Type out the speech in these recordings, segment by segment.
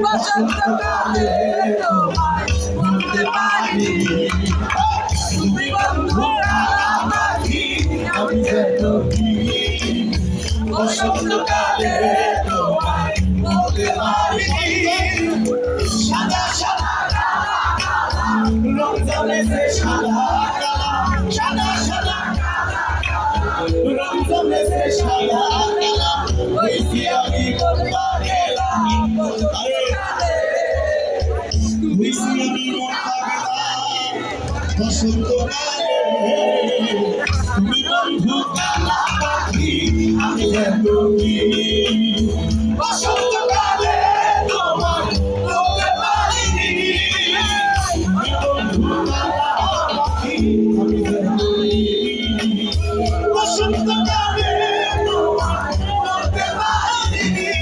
বসন্তকালে তোমায় ভুলতে পারিনি তুমি বন্ধু কালাপাখি আমি যেন কি বসন্তকালে তোমায় ভুলতে পারিনি সাদা সাদা কালা কালা রং জমেছে সাদা কালা সাদা সাদা কালা কালা রং জমেছে সাদা কালা হইছি আমি বলবা গেলাম বসন্তকালে তুমি বন্ধু কালাপাখি আমি যেন কি বসন্তকালে তোমায় ভুলতে পারিনি তুমি বন্ধু কালাপাখি আমি যেন কি বসন্তকালে তোমায় ভুলতে পারিনি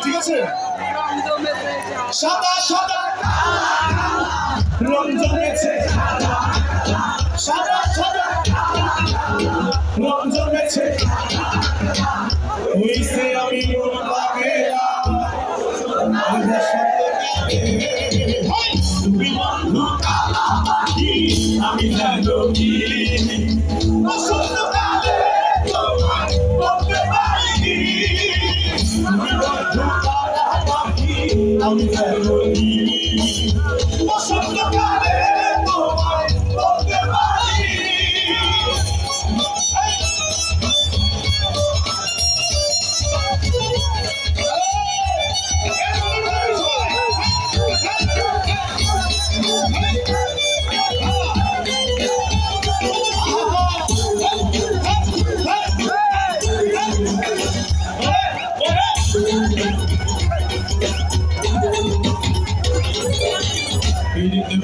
ঠিক আছে সাদা সাদা রং জমেছে সাদা সাদা রং জমেছে হইছে আমি বলবা গেলাম তুমি বন্ধু কালাপাখি আমি যেন কি বসন্তকালে তোমায় ভুলতে পারিনি তুমি বন্ধু কালাপাখি আমি যেন কি বসন্তকালে তোমায় ভুলতে পারিনি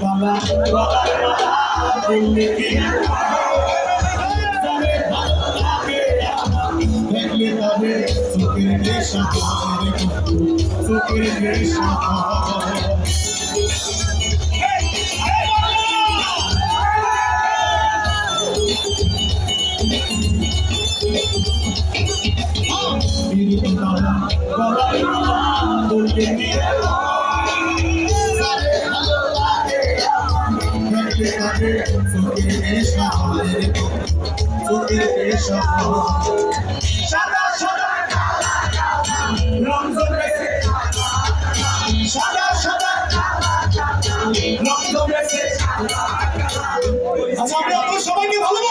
বালা বালা বললে কি জানে ভালো লাগে দেখলে তবে চোখের নেশা চোখের নেশা বললে কি সাদা সাদা রং জমেছে সাদা সাদা রং জমেছে আচ্ছা আমরা সবাইকে ভালো